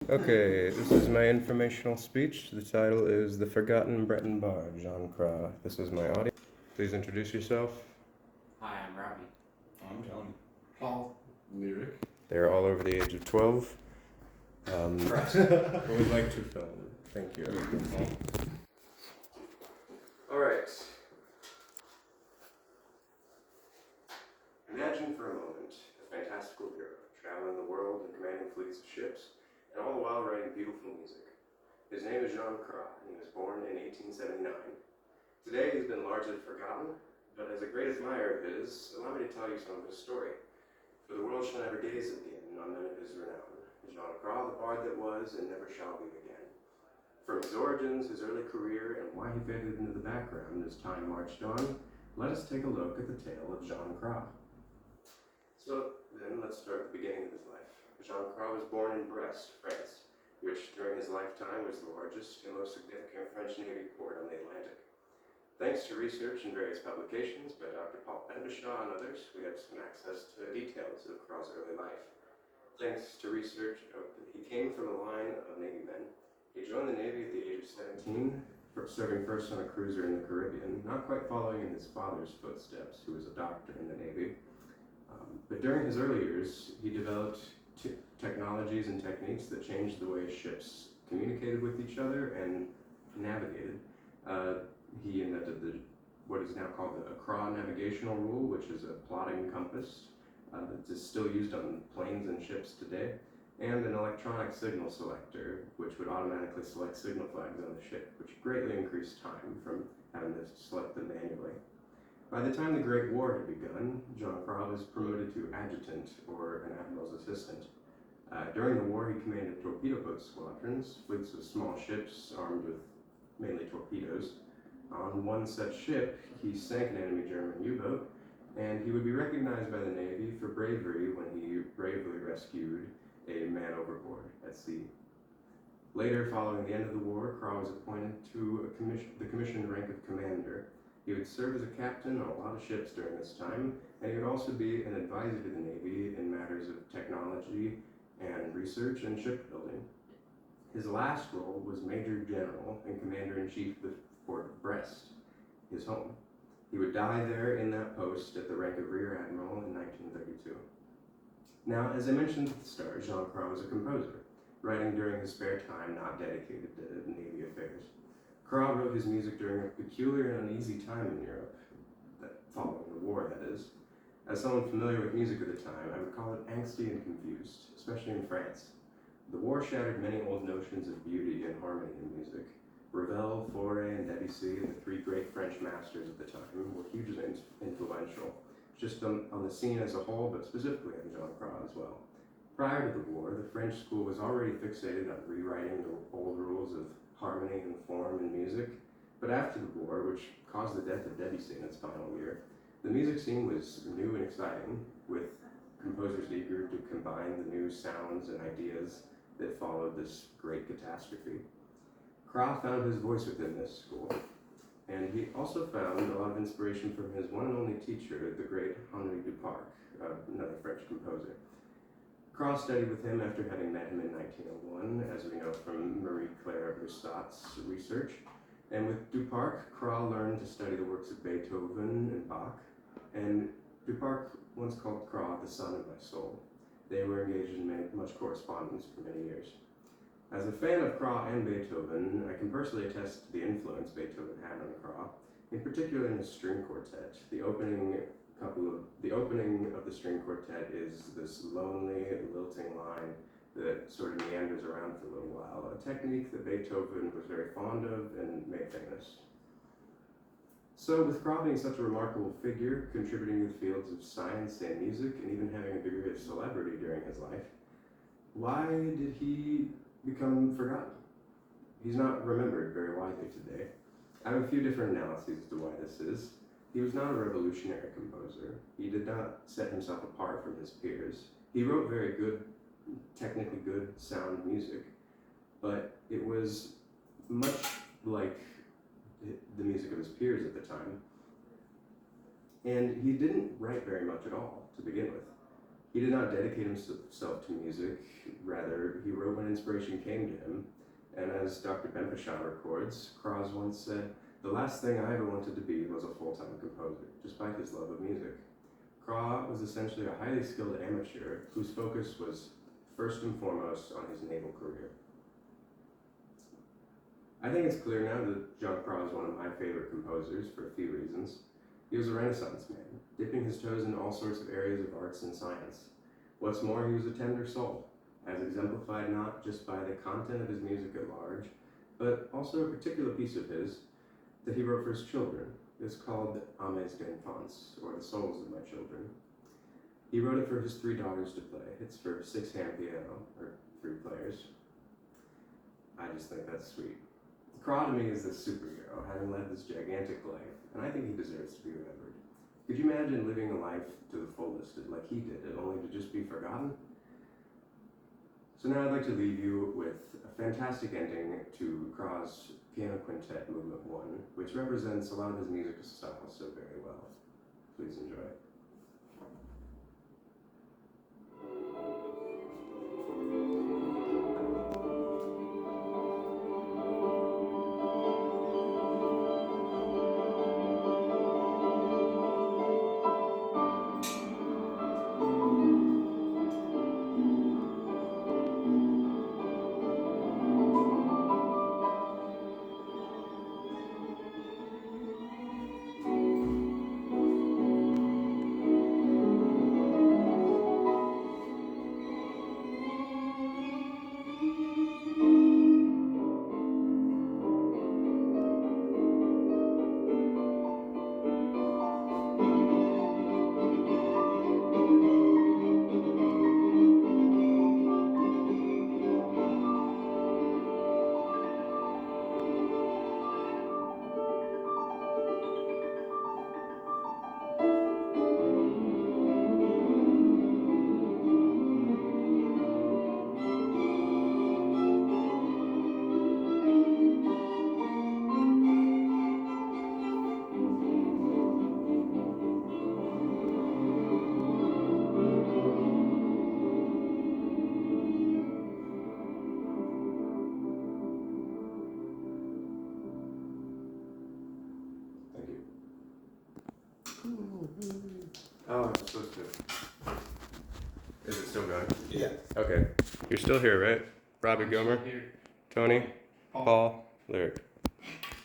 Okay, this is my informational speech. The title is The Forgotten Breton Bard, Jean Cras. This is my audience. Please introduce yourself. Hi, I'm Robbie. I'm Johnny. Paul. Lyric. They're all over the age of 12. Cras. Who would like to film? Thank you. Alright. Imagine for a moment a fantastical hero traveling the world and commanding fleets of ships, and all the while writing beautiful music. His name is Jean Cras, and he was born in 1879. Today he's been largely forgotten, but as a great admirer of his, allow me to tell you some of his story. For the world shall never gaze again on none of his renown. Jean Cras, the bard that was and never shall be again. From his origins, his early career, and why he faded into the background as time marched on, let us take a look at the tale of Jean Cras. So then, let's start at the beginning of his life. Jean Cras was born in Brest, France, which during his lifetime was the largest and most significant French Navy port on the Atlantic. Thanks to research in various publications by Dr. Paul Penbishaw and others, we have some access to details of Cras' early life. Thanks to research, he came from a line of Navy men. He joined the Navy at the age of 17, serving first on a cruiser in the Caribbean, not quite following in his father's footsteps, who was a doctor in the Navy. But during his early years, he developed technologies and techniques that changed the way ships communicated with each other and navigated. He invented what is now called the Cras navigational rule, which is a plotting compass that is still used on planes and ships today, and an electronic signal selector, which would automatically select signal flags on the ship, which greatly increased time from having to select them manually. By the time the Great War had begun, Jean Cras was promoted to adjutant, or an admiral's assistant. During the war, he commanded torpedo boat squadrons, fleets of small ships armed with mainly torpedoes. On one such ship, he sank an enemy German U-boat, and he would be recognized by the Navy for bravery when he bravely rescued a man overboard at sea. Later, following the end of the war, Cras was appointed to the commissioned rank of commander. He would serve as a captain on a lot of ships during this time, and he would also be an advisor to the Navy in matters of technology and research and shipbuilding. His last role was Major General and Commander-in-Chief of the Fort of Brest, his home. He would die there in that post at the rank of Rear Admiral in 1932. Now, as I mentioned at the start, Jean Cras was a composer, writing during his spare time not dedicated to Navy affairs. Cras wrote his music during a peculiar and uneasy time in Europe, following the war, that is. As someone familiar with music at the time, I would call it angsty and confused, especially in France. The war shattered many old notions of beauty and harmony in music. Ravel, Fauré, and Debussy, the three great French masters of the time, were hugely influential, just on the scene as a whole, but specifically on Jean Cras as well. Prior to the war, the French school was already fixated on rewriting the old rules of harmony and form in music, but after the war, which caused the death of Debussy in its final year, the music scene was new and exciting, with composers eager to combine the new sounds and ideas that followed this great catastrophe. Cras found his voice within this school, and he also found a lot of inspiration from his one and only teacher, the great Henri Duparc, another French composer. Cras studied with him after having met him in 1901, as we know from Marie-Claire Brustot's research. And with Duparc, Cras learned to study the works of Beethoven and Bach, and Duparc once called Cras the son of my soul. They were engaged in much correspondence for many years. As a fan of Cras and Beethoven, I can personally attest to the influence Beethoven had on Cras, in particular in his string quartet. The opening of the string quartet is this lonely, lilting line that sort of meanders around for a little while, a technique that Beethoven was very fond of and made famous. So, with Cras being such a remarkable figure, contributing to the fields of science and music, and even having a degree of celebrity during his life, why did he become forgotten? He's not remembered very widely today. I have a few different analyses as to why this is. He was not a revolutionary composer. He did not set himself apart from his peers. He wrote very good, technically good sound music, but it was much like the music of his peers at the time. And he didn't write very much at all to begin with. He did not dedicate himself to music, rather, he wrote when inspiration came to him. And as Dr. Ben Pashon records, Cras once said, "The last thing I ever wanted to be was a full-time composer, despite his love of music." Cras was essentially a highly skilled amateur whose focus was first and foremost on his naval career. I think it's clear now that Jean Cras is one of my favorite composers for a few reasons. He was a Renaissance man, dipping his toes in all sorts of areas of arts and science. What's more, he was a tender soul, as exemplified not just by the content of his music at large, but also a particular piece of his that he wrote for his children. It's called Ames d'Enfance, or The Souls of My Children. He wrote it for his 3 daughters to play. It's for 6-hand piano, or 3 players. I just think that's sweet. Cras to me is this superhero, having led this gigantic life, and I think he deserves to be remembered. Could you imagine living a life to the fullest like he did, only to just be forgotten? So now I'd like to leave you with a fantastic ending to Cras' Piano Quintet Movement 1, which represents a lot of his musical style so very well. Please enjoy. Oh, I'm supposed to. Is it still going? Yeah. Okay. You're still here, right? Robbie I'm Gomer, still here. Tony, Paul, Lyric.